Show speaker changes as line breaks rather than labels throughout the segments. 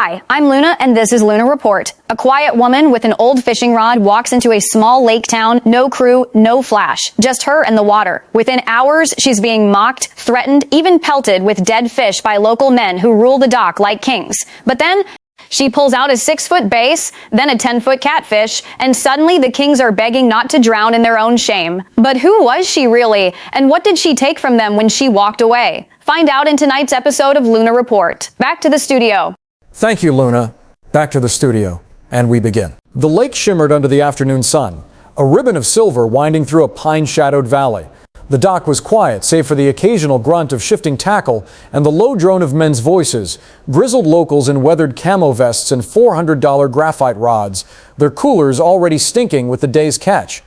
Hi, I'm Luna, and this is Luna Report. A quiet woman with an old fishing rod walks into a small lake town, no crew, no flash, just her and the water. Within hours, she's being mocked, threatened, even pelted with dead fish by local men who rule the dock like kings. But then she pulls out a 6-foot bass, then a 10-foot catfish, and suddenly the kings are begging not to drown in their own shame. But who was she really, and what did she take from them when she walked away? Find out in tonight's episode of Luna Report. Back to the studio.
Thank you, Luna. Back to the studio, and we begin. The lake shimmered under the afternoon sun, a ribbon of silver winding through a pine-shadowed valley. The dock was quiet, save for the occasional grunt of shifting tackle and the low drone of men's voices, grizzled locals in weathered camo vests and $400 graphite rods, their coolers already stinking with the day's catch.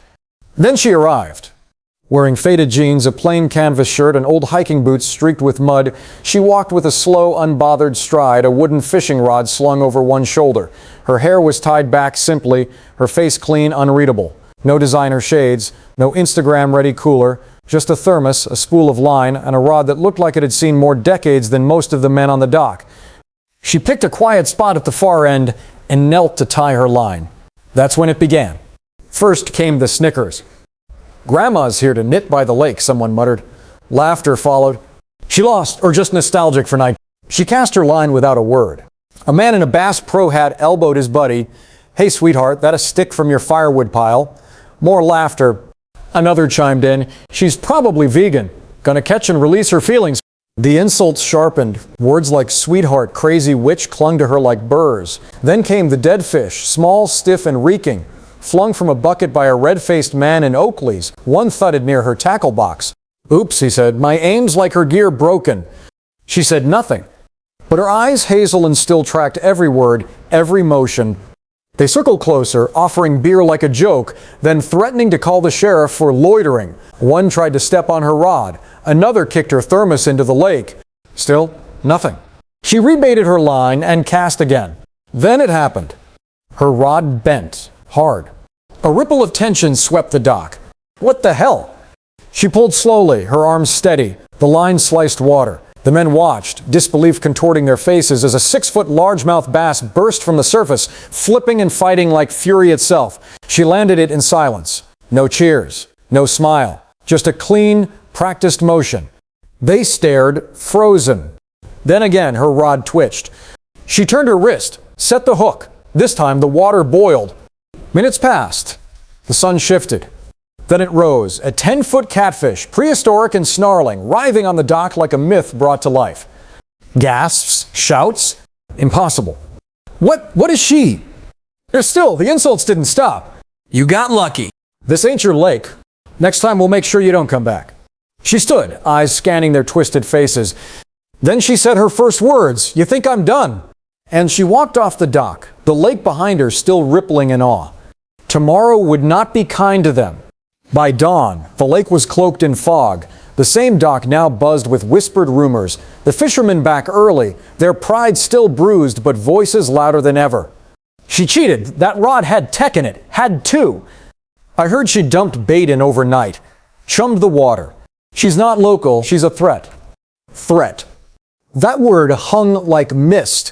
Then she arrived. Wearing faded jeans, a plain canvas shirt, and old hiking boots streaked with mud, she walked with a slow, unbothered stride, a wooden fishing rod slung over one shoulder. Her hair was tied back simply, her face clean, unreadable. No designer shades, no Instagram-ready cooler, just a thermos, a spool of line, and a rod that looked like it had seen more decades than most of the men on the dock. She picked a quiet spot at the far end and knelt to tie her line. That's when it began. First came the snickers. "Grandma's here to knit by the lake," someone muttered. Laughter followed. She lost, or just nostalgic for night. She cast her line without a word. A man in a Bass Pro hat elbowed his buddy. "Hey, sweetheart, that a stick from your firewood pile?" More laughter. Another chimed in. "She's probably vegan. Gonna catch and release her feelings." The insults sharpened. Words like sweetheart, crazy witch clung to her like burrs. Then came the dead fish, small, stiff, and reeking, flung from a bucket by a red-faced man in Oakley's. One thudded near her tackle box. "Oops," he said, "my aim's like her gear broken." She said nothing, but her eyes, hazel and still, tracked every word, every motion. They circled closer, offering beer like a joke, then threatening to call the sheriff for loitering. One tried to step on her rod. Another kicked her thermos into the lake. Still, nothing. She rebaited her line and cast again. Then it happened. Her rod bent. Hard. A ripple of tension swept the dock. What the hell? She pulled slowly, her arms steady. The line sliced water. The men watched, disbelief contorting their faces as a 6-foot largemouth bass burst from the surface, flipping and fighting like fury itself. She landed it in silence. No cheers. No smile. Just a clean, practiced motion. They stared, frozen. Then again, her rod twitched. She turned her wrist, set the hook. This time the water boiled. Minutes passed. The sun shifted. Then it rose, a 10-foot catfish, prehistoric and snarling, writhing on the dock like a myth brought to life. Gasps, shouts, impossible. What is she? Still, the insults didn't stop.
"You got lucky."
"This ain't your lake. Next time we'll make sure you don't come back." She stood, eyes scanning their twisted faces. Then she said her first words, "You think I'm done?" And she walked off the dock, the lake behind her still rippling in awe. Tomorrow would not be kind to them. By dawn, the lake was cloaked in fog. The same dock now buzzed with whispered rumors. The fishermen back early, their pride still bruised, but voices louder than ever. "She cheated. That rod had tech in it. Had two. I heard she dumped bait in overnight. Chummed the water. She's not local. She's a threat." Threat. That word hung like mist.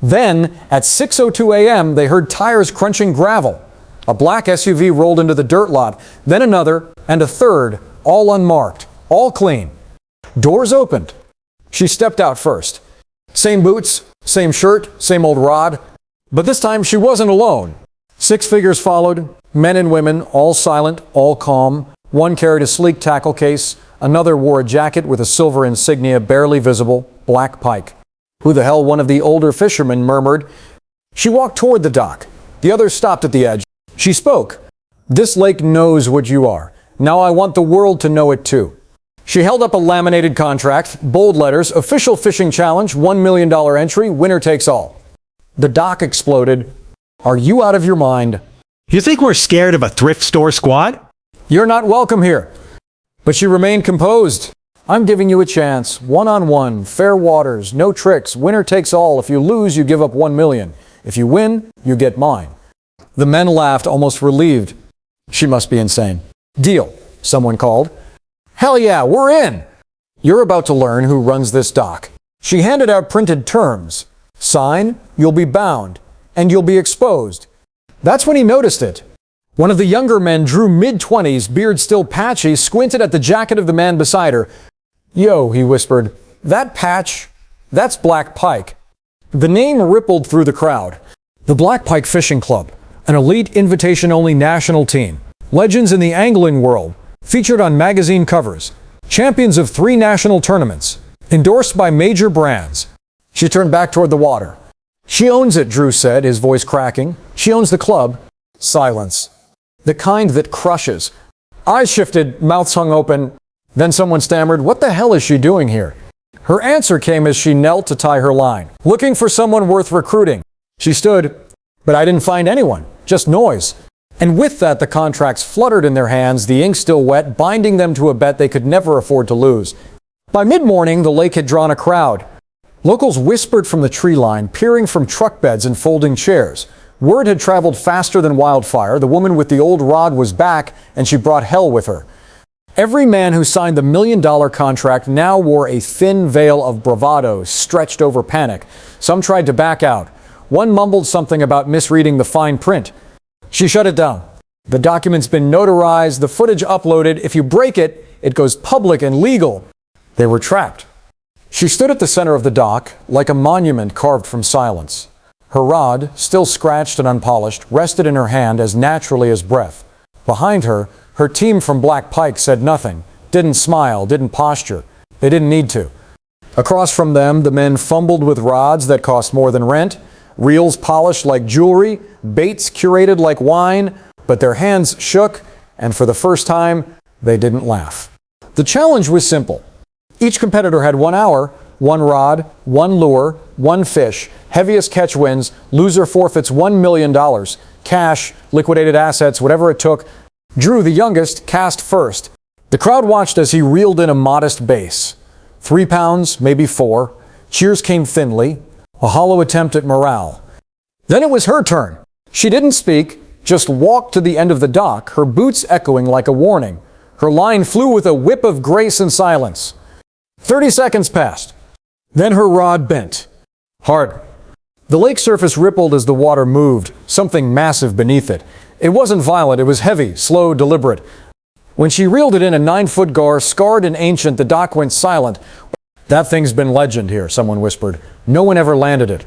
Then, at 6:02 a.m., they heard tires crunching gravel. A black SUV rolled into the dirt lot, then another, and a third, all unmarked, all clean. Doors opened. She stepped out first. Same boots, same shirt, same old rod. But this time she wasn't alone. 6 figures followed, men and women, all silent, all calm. One carried a sleek tackle case. Another wore a jacket with a silver insignia barely visible, black pike. "Who the hell?" one of the older fishermen murmured. She walked toward the dock. The others stopped at the edge. She spoke. "This lake knows what you are. Now I want the world to know it too." She held up a laminated contract, bold letters, official fishing challenge, $1 million entry, winner takes all. The dock exploded. "Are you out of your mind?"
You think we're scared of a thrift store squad?
"You're not welcome here." But she remained composed. "I'm giving you a chance, one-on-one, fair waters, no tricks, winner takes all. If you lose, you give up $1 million. If you win, you get mine." The men laughed, almost relieved. She must be insane. "Deal," someone called. "Hell yeah, we're in." "You're about to learn who runs this dock." She handed out printed terms. Sign, you'll be bound, and you'll be exposed. That's when he noticed it. One of the younger men drew mid-20s, beard still patchy, squinted at the jacket of the man beside her. "Yo," he whispered, "that patch, that's Black Pike." The name rippled through the crowd. The Black Pike Fishing Club, an elite invitation-only national team. Legends in the angling world, featured on magazine covers. Champions of 3 national tournaments. Endorsed by major brands. She turned back toward the water. "She owns it," Drew said, his voice cracking. "She owns the club." Silence. The kind that crushes. Eyes shifted, mouths hung open. Then someone stammered, "What the hell is she doing here?" Her answer came as she knelt to tie her line. "Looking for someone worth recruiting." She stood, "But I didn't find anyone. Just noise." And with that, the contracts fluttered in their hands, the ink still wet, binding them to a bet they could never afford to lose. By mid-morning, the lake had drawn a crowd. Locals whispered from the tree line, peering from truck beds and folding chairs. Word had traveled faster than wildfire. The woman with the old rod was back, and she brought hell with her. Every man who signed the $1 million contract now wore a thin veil of bravado stretched over panic. Some tried to back out. One mumbled something about misreading the fine print. She shut it down. "The document's been notarized, the footage uploaded. If you break it, it goes public and legal." They were trapped. She stood at the center of the dock, like a monument carved from silence. Her rod, still scratched and unpolished, rested in her hand as naturally as breath. Behind her, her team from Black Pike said nothing, didn't smile, didn't posture. They didn't need to. Across from them, the men fumbled with rods that cost more than rent, reels polished like jewelry, baits curated like wine, but their hands shook, and for the first time, they didn't laugh. The challenge was simple. Each competitor had 1 hour, 1 rod, 1 lure, 1 fish, heaviest catch wins, loser forfeits $1 million, cash, liquidated assets, whatever it took. Drew, the youngest, cast first. The crowd watched as he reeled in a modest base. 3 pounds, maybe 4. Cheers came thinly, a hollow attempt at morale. Then it was her turn. She didn't speak, just walked to the end of the dock, her boots echoing like a warning. Her line flew with a whip of grace and silence. 30 seconds passed. Then her rod bent. Hard. The lake surface rippled as the water moved, something massive beneath it. It wasn't violent, it was heavy, slow, deliberate. When she reeled it in a 9-foot gar, scarred and ancient, the dock went silent. "That thing's been legend here," someone whispered. "No one ever landed it."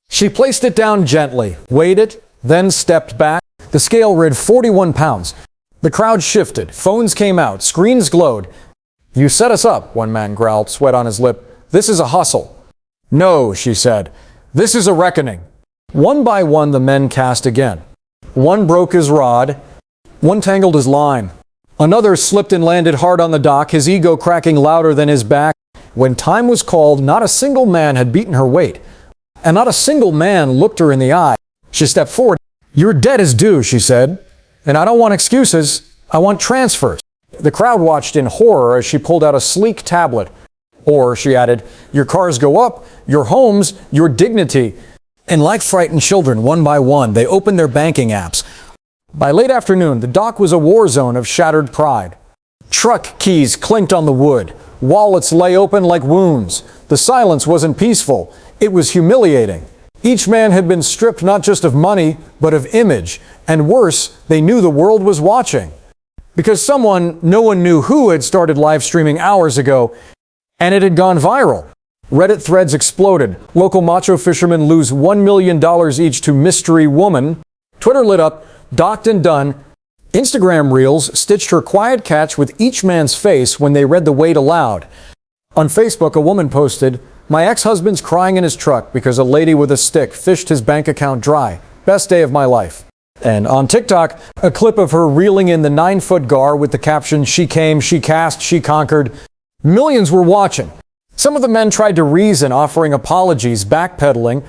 She placed it down gently, weighed it, then stepped back. The scale read 41 pounds. The crowd shifted, phones came out, screens glowed. "You set us up," one man growled, sweat on his lip. "This is a hustle." "No," she said. "This is a reckoning." One by one, the men cast again. One broke his rod. One tangled his line. Another slipped and landed hard on the dock, his ego cracking louder than his back. When time was called, not a single man had beaten her weight. And not a single man looked her in the eye. She stepped forward. "Your debt is due," she said. "And I don't want excuses. I want transfers." The crowd watched in horror as she pulled out a sleek tablet. "Or," she added, "your cars go up, your homes, your dignity." And like frightened children, one by one, they opened their banking apps. By late afternoon, the dock was a war zone of shattered pride. Truck keys clinked on the wood. Wallets lay open like wounds. The silence wasn't peaceful. It was humiliating. Each man had been stripped not just of money, but of image. And worse, they knew the world was watching. Because someone, no one knew who, had started live streaming hours ago, and it had gone viral. Reddit threads exploded. Local macho fishermen lose $1 million each to mystery woman. Twitter lit up, docked and done. Instagram reels stitched her quiet catch with each man's face when they read the weight aloud. On Facebook, a woman posted, "My ex-husband's crying in his truck because a lady with a stick fished his bank account dry. Best day of my life." And on TikTok, a clip of her reeling in the 9-foot gar with the caption, "She came, she cast, she conquered." Millions were watching. Some of the men tried to reason, offering apologies, backpedaling.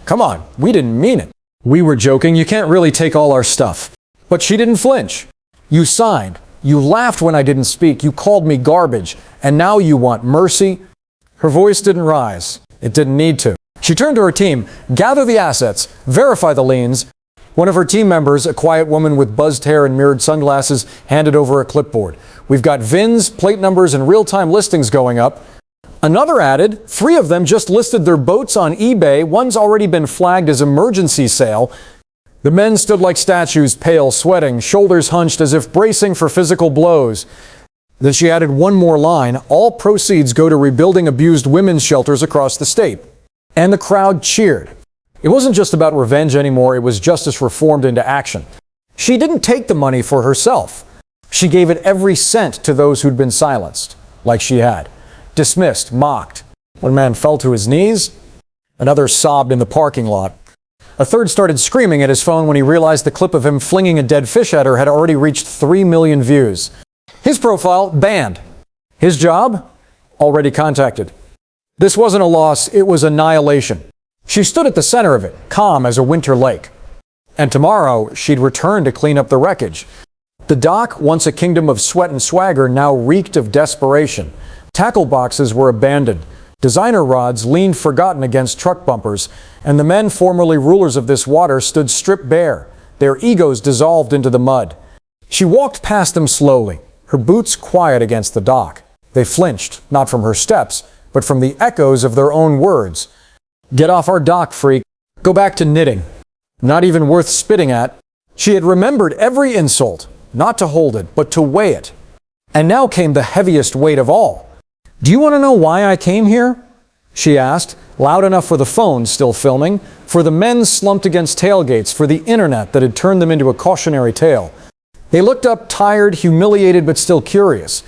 "Come on, we didn't mean it. We were joking. You can't really take all our stuff." But she didn't flinch. "You signed. You laughed when I didn't speak. You called me garbage. And now you want mercy?" Her voice didn't rise. It didn't need to. She turned to her team. "Gather the assets. Verify the liens." One of her team members, a quiet woman with buzzed hair and mirrored sunglasses, handed over a clipboard. "We've got VINs, plate numbers, and real-time listings going up." Another added, 3 of them just listed their boats on eBay. One's already been flagged as emergency sale. The men stood like statues, pale, sweating, shoulders hunched as if bracing for physical blows. Then she added one more line, all proceeds go to rebuilding abused women's shelters across the state. And the crowd cheered. It wasn't just about revenge anymore, it was justice reformed into action. She didn't take the money for herself. She gave it every cent to those who'd been silenced, like she had. Dismissed, mocked. One man fell to his knees, another sobbed in the parking lot. A third started screaming at his phone when he realized the clip of him flinging a dead fish at her had already reached 3 million views. His profile, banned. His job, already contacted. This wasn't a loss, it was annihilation. She stood at the center of it, calm as a winter lake. And tomorrow, she'd return to clean up the wreckage. The dock, once a kingdom of sweat and swagger, now reeked of desperation. Tackle boxes were abandoned. Designer rods leaned forgotten against truck bumpers, and the men formerly rulers of this water stood stripped bare, their egos dissolved into the mud. She walked past them slowly, her boots quiet against the dock. They flinched, not from her steps, but from the echoes of their own words. Get off our dock, freak. Go back to knitting. Not even worth spitting at. She had remembered every insult, not to hold it, but to weigh it. And now came the heaviest weight of all. Do you want to know why I came here? She asked, loud enough for the phone still filming, for the men slumped against tailgates, for the internet that had turned them into a cautionary tale. They looked up tired, humiliated, but still curious.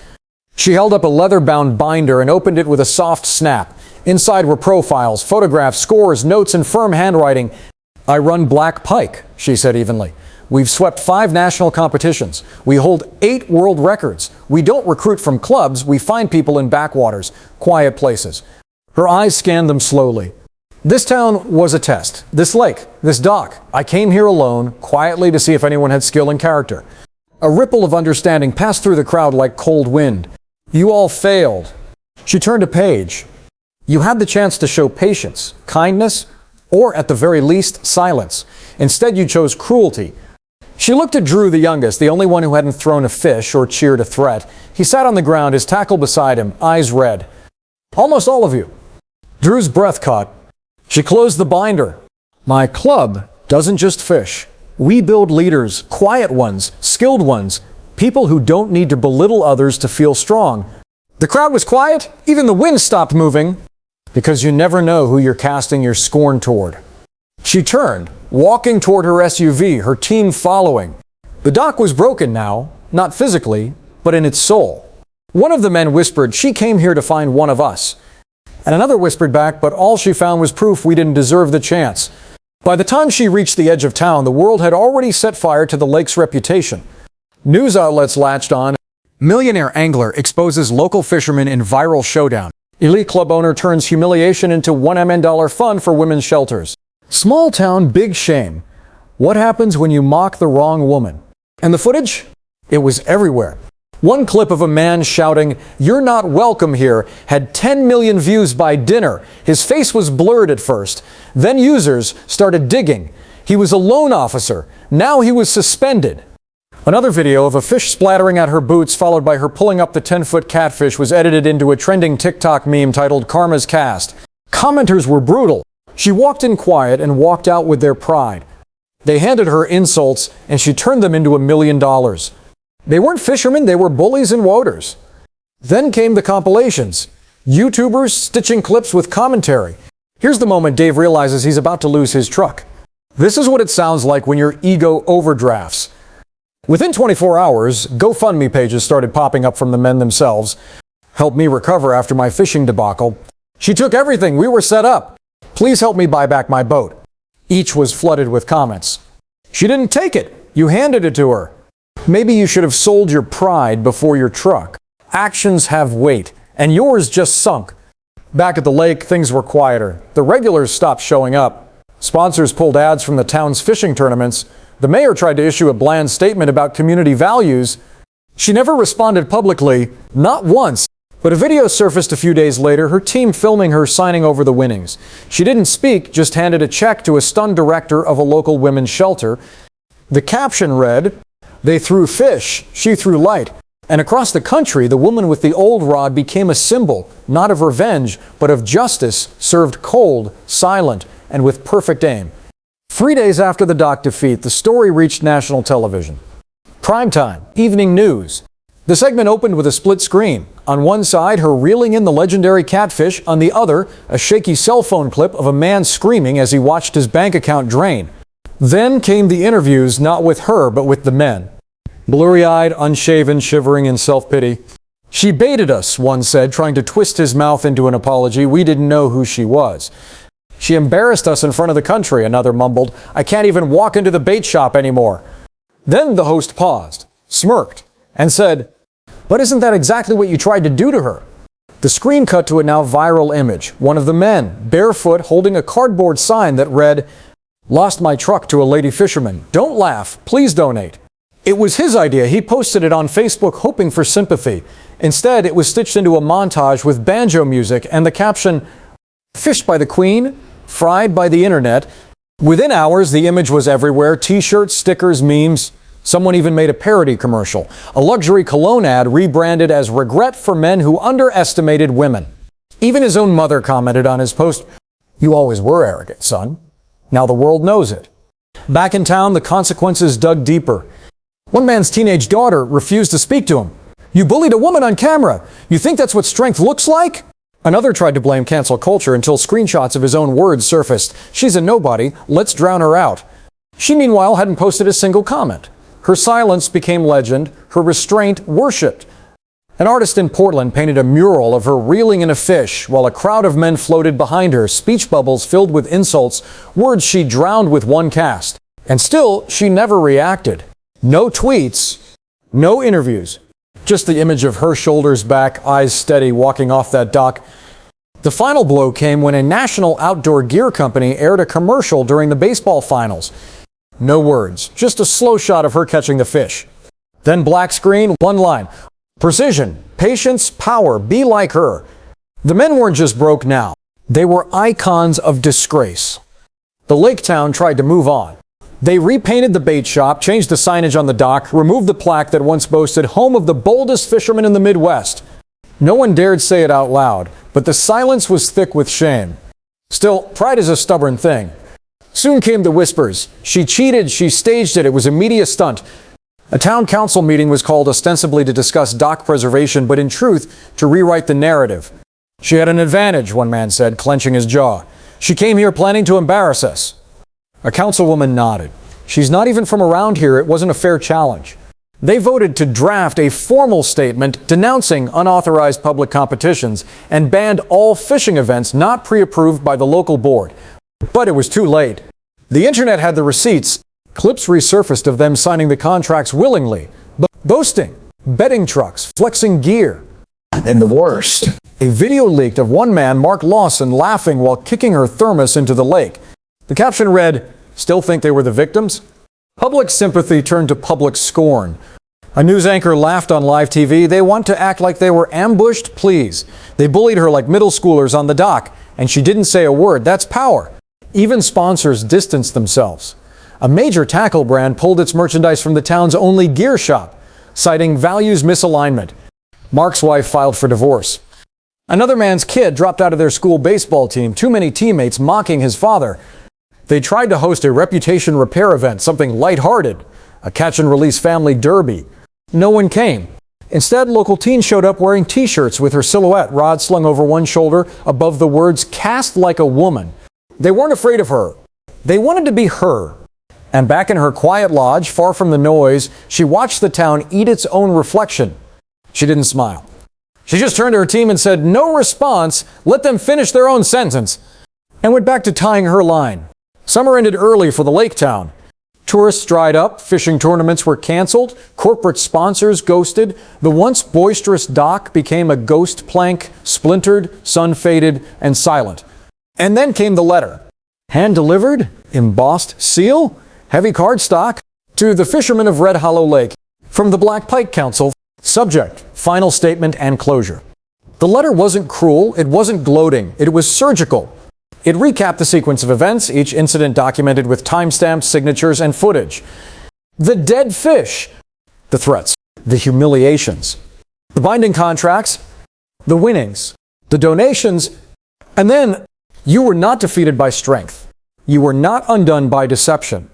She held up a leather-bound binder and opened it with a soft snap. Inside were profiles, photographs, scores, notes, and firm handwriting. I run Black Pike, she said evenly. We've swept 5 national competitions. We hold 8 world records. We don't recruit from clubs. We find people in backwaters, quiet places. Her eyes scanned them slowly. This town was a test. This lake, this dock. I came here alone, quietly to see if anyone had skill and character. A ripple of understanding passed through the crowd like cold wind. You all failed. She turned a page. You had the chance to show patience, kindness, or at the very least, silence. Instead, you chose cruelty. She looked at Drew, the youngest, the only one who hadn't thrown a fish or cheered a threat. He sat on the ground, his tackle beside him, eyes red. Almost all of you. Drew's breath caught. She closed the binder. My club doesn't just fish. We build leaders, quiet ones, skilled ones, people who don't need to belittle others to feel strong. The crowd was quiet. Even the wind stopped moving. Because you never know who you're casting your scorn toward. She turned, walking toward her SUV, her team following. The dock was broken now, not physically, but in its soul. One of the men whispered, she came here to find one of us. And another whispered back, but all she found was proof we didn't deserve the chance. By the time she reached the edge of town, the world had already set fire to the lake's reputation. News outlets latched on. Millionaire angler exposes local fishermen in viral showdown. Elite club owner turns humiliation into $1 million fund for women's shelters. Small town, big shame. What happens when you mock the wrong woman? And the footage? It was everywhere. One clip of a man shouting, "You're not welcome here," had 10 million views by dinner. His face was blurred at first. Then users started digging. He was a loan officer. Now he was suspended. Another video of a fish splattering at her boots, followed by her pulling up the 10-foot catfish, was edited into a trending TikTok meme titled Karma's Cast. Commenters were brutal. She walked in quiet and walked out with their pride. They handed her insults, and she turned them into $1 million. They weren't fishermen, they were bullies and woaders. Then came the compilations. YouTubers stitching clips with commentary. Here's the moment Dave realizes he's about to lose his truck. This is what it sounds like when your ego overdrafts. Within 24 hours, GoFundMe pages started popping up from the men themselves. Help me recover after my fishing debacle. She took everything, we were set up. Please help me buy back my boat. Each was flooded with comments. She didn't take it. You handed it to her. Maybe you should have sold your pride before your truck. Actions have weight, and yours just sunk. Back at the lake, things were quieter. The regulars stopped showing up. Sponsors pulled ads from the town's fishing tournaments. The mayor tried to issue a bland statement about community values. She never responded publicly, not once. But a video surfaced a few days later, her team filming her signing over the winnings. She didn't speak, just handed a check to a stunned director of a local women's shelter. The caption read, "They threw fish, she threw light, And across the country, the woman with the old rod became a symbol, not of revenge, but of justice, served cold, silent, and with perfect aim. 3 days after the dock defeat, the story reached national television. Primetime, evening news. The segment opened with a split screen. On one side, her reeling in the legendary catfish. On the other, a shaky cell phone clip of a man screaming as he watched his bank account drain. Then came the interviews, not with her, but with the men. Blurry-eyed, unshaven, shivering in self-pity. "She baited us," one said, trying to twist his mouth into an apology. "We didn't know who she was." "She embarrassed us in front of the country," another mumbled. "I can't even walk into the bait shop anymore." Then the host paused, smirked, and said, "But isn't that exactly what you tried to do to her?" The screen cut to a now viral image. One of the men, barefoot, holding a cardboard sign that read, "Lost my truck to a lady fisherman. Don't laugh. Please donate." It was his idea. He posted it on Facebook hoping for sympathy. Instead, it was stitched into a montage with banjo music and the caption, "Fished by the Queen, fried by the internet." Within hours, the image was everywhere. T-shirts, stickers, memes. Someone even made a parody commercial. A luxury cologne ad rebranded as "Regret for Men Who Underestimated Women." Even his own mother commented on his post, "You always were arrogant, son. Now the world knows it." Back in town, the consequences dug deeper. One man's teenage daughter refused to speak to him. "You bullied a woman on camera. You think that's what strength looks like?" Another tried to blame cancel culture until screenshots of his own words surfaced. "She's a nobody. Let's drown her out." She, meanwhile, hadn't posted a single comment. Her silence became legend. Her restraint worshipped. An artist in Portland painted a mural of her reeling in a fish while a crowd of men floated behind her, speech bubbles filled with insults, words she drowned with one cast. And still, she never reacted. No tweets, no interviews, just the image of her shoulders back, eyes steady, walking off that dock. The final blow came when a national outdoor gear company aired a commercial during the baseball finals. No words, just a slow shot of her catching the fish. Then black screen, one line. "Precision, patience, power, be like her." The men weren't just broke now. They were icons of disgrace. The lake town tried to move on. They repainted the bait shop, changed the signage on the dock, removed the plaque that once boasted "Home of the boldest fishermen in the Midwest." No one dared say it out loud, but the silence was thick with shame. Still, pride is a stubborn thing. Soon came the whispers. She cheated, she staged it, it was a media stunt. A town council meeting was called ostensibly to discuss dock preservation, but in truth, to rewrite the narrative. "She had an advantage," one man said, clenching his jaw. "She came here planning to embarrass us." A councilwoman nodded. "She's not even from around here. It wasn't a fair challenge." They voted to draft a formal statement denouncing unauthorized public competitions and banned all fishing events not pre-approved by the local board. But it was too late. The internet had the receipts. Clips resurfaced of them signing the contracts willingly, boasting, betting trucks, flexing gear. And the worst, a video leaked of one man, Mark Lawson, laughing while kicking her thermos into the lake. The caption read, "Still think they were the victims?" Public sympathy turned to public scorn. A news anchor laughed on live TV. "They want to act like they were ambushed? Please." They bullied her like middle schoolers on the dock, and she didn't say a word. That's power. Even sponsors distanced themselves. A major tackle brand pulled its merchandise from the town's only gear shop, citing values misalignment. Mark's wife filed for divorce. Another man's kid dropped out of their school baseball team, too many teammates mocking his father. They tried to host a reputation repair event, something lighthearted, a catch-and-release family derby. No one came. Instead, local teens showed up wearing T-shirts with her silhouette, rod slung over one shoulder, above the words, "Cast like a woman." They weren't afraid of her. They wanted to be her. And back in her quiet lodge, far from the noise, she watched the town eat its own reflection. She didn't smile. She just turned to her team and said, "No response, let them finish their own sentence," and went back to tying her line. Summer ended early for the lake town. Tourists dried up, fishing tournaments were canceled, corporate sponsors ghosted, the once boisterous dock became a ghost plank, splintered, sun-faded, and silent. And then came the letter. Hand-delivered, embossed seal, heavy cardstock, to the fishermen of Red Hollow Lake, from the Black Pike Council. Subject, final statement and closure. The letter wasn't cruel, it wasn't gloating, it was surgical. It recapped the sequence of events, each incident documented with timestamps, signatures, and footage. The dead fish, the threats. the humiliations, the binding contracts, the winnings, the donations, and then you were not defeated by strength. You were not undone by deception.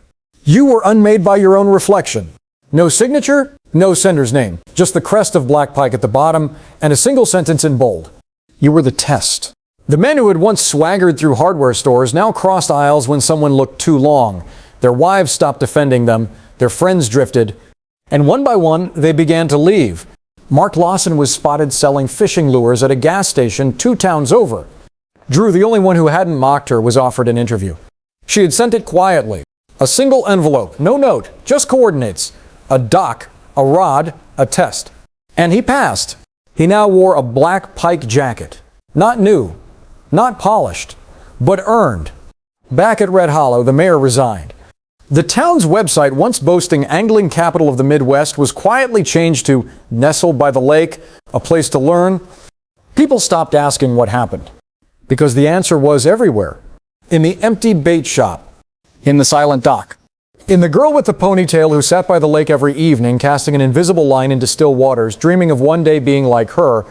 You were unmade by your own reflection. No signature, no sender's name, just the crest of black pike at the bottom and a single sentence in bold. You were the test. The men who had once swaggered through hardware stores now crossed aisles when someone looked too long. Their wives stopped defending them, their friends drifted, and one by one they began to leave. Mark Lawson was spotted selling fishing lures at a gas station 2 towns over. Drew, the only one who hadn't mocked her, was offered an interview. She had sent it quietly. A single envelope, no note, just coordinates. A dock, a rod, a test. And he passed. He now wore a black pike jacket. Not new, not polished, but earned. Back at Red Hollow, the mayor resigned. The town's website, once boasting angling capital of the Midwest, was quietly changed to nestled by the lake, a place to learn. People stopped asking what happened, because the answer was everywhere. In the empty bait shop, in the silent dock, in the girl with the ponytail who sat by the lake every evening, casting an invisible line into still waters, dreaming of one day being like her.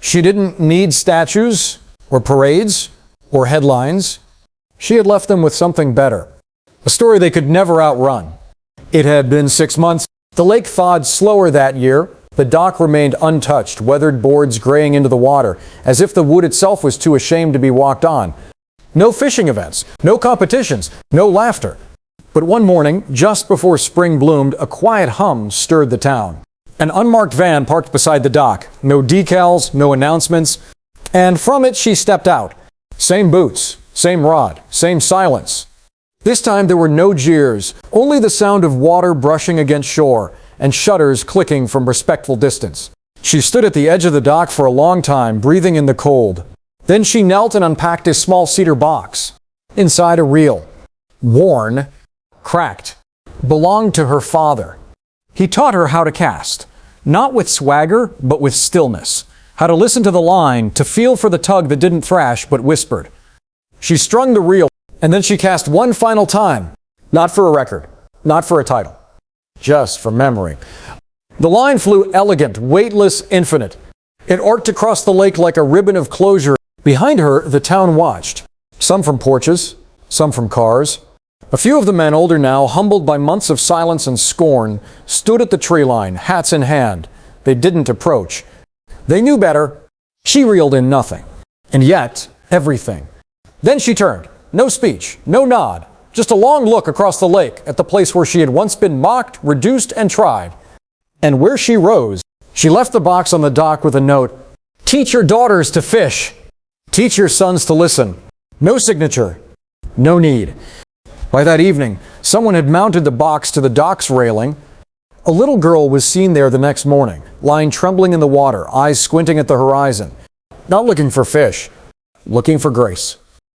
She didn't need statues, or parades, or headlines. She had left them with something better. A story they could never outrun. It had been 6 months. The lake thawed slower that year. The dock remained untouched, weathered boards graying into the water, as if the wood itself was too ashamed to be walked on. No fishing events, no competitions, no laughter. But one morning, just before spring bloomed, a quiet hum stirred the town. An unmarked van parked beside the dock. No decals, no announcements. And from it she stepped out. Same boots, same rod, same silence. This time there were no jeers, only the sound of water brushing against shore and shutters clicking from respectful distance. She stood at the edge of the dock for a long time, breathing in the cold. Then she knelt and unpacked a small cedar box. Inside, a reel. Worn, cracked, belonged to her father. He taught her how to cast, not with swagger, but with stillness. How to listen to the line, to feel for the tug that didn't thrash, but whispered. She strung the reel, and then she cast one final time. Not for a record, not for a title, just for memory. The line flew elegant, weightless, infinite. It arced across the lake like a ribbon of closure. Behind her, the town watched. Some from porches, some from cars. A few of the men, older now, humbled by months of silence and scorn, stood at the tree line, hats in hand. They didn't approach. They knew better. She reeled in nothing. And yet, everything. Then she turned. No speech, no nod. Just a long look across the lake at the place where she had once been mocked, reduced, and tried. And where she rose, she left the box on the dock with a note. Teach your daughters to fish. Teach your sons to listen. No signature. No need. By that evening, someone had mounted the box to the dock's railing. A little girl was seen there the next morning, lying trembling in the water, eyes squinting at the horizon. Not looking for fish, looking for grace.